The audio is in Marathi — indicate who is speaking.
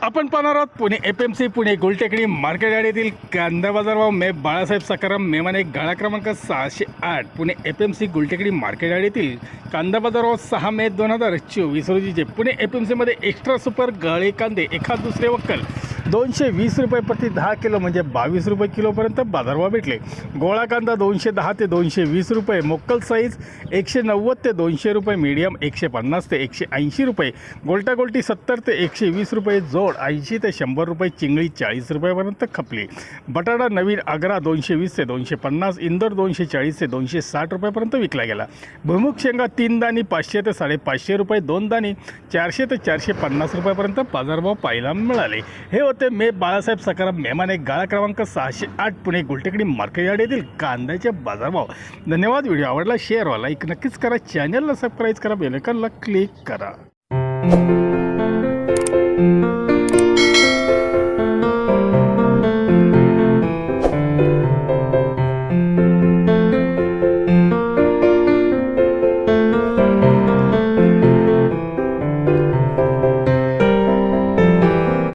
Speaker 1: आपण पाहणार आहोत पुणे FMC पुणे गुलटेकडी मार्केट यार्डातील कांदा बाजारभाव मे बाळासाहेब सखाराम मेमाने गाळा क्रमांक 608 पुणे FMC गुलटेकडी मार्केट यार्डातील कांदा बाजारभाव 6 मे 2024 रोजीचे पुणे FMC मध्ये एक्स्ट्रा सुपर गळे कांदे एखाद दुसरे वक्कल 220 रुपये प्रति 10 किलो म्हणजे 22 रुपये किलोपर्यंत बाजारभाव भेटले। गोळा कांदा 210 ते 220 रुपये, मोक्कल साईज 190 ते 200 रुपये, मीडियम 150 ते 180 रुपये, गोल्टा गोल्टी 70 ते 120 रुपये, जोड 80 ते 100 रुपये, चिंगळी 40 रुपयापर्यंत खपली। बटाटा नवीन आग्रा 220 ते 250, इंदोर 240 ते 260 रुपयापर्यंत विकला गेला। भुईमुग शेंगा 3 दाणी 500 ते 550 रुपये, 2 दाणी 400 ते 450 रुपयापर्यंत बाजारभाव पाहायला मिळाले। हे होते मे बाळासाहेब सखाराम मेमाने गाळा क्रमांक 608 पुणे गुलटेकडी मार्केट यार्ड येथील कांद्याचे बाजारभाव। धन्यवाद। व्हिडिओ आवडला शेअर वा लाईक नक्कीच करा, चॅनलला सबस्क्राईब करा, बेल आयकॉनला क्लिक करा।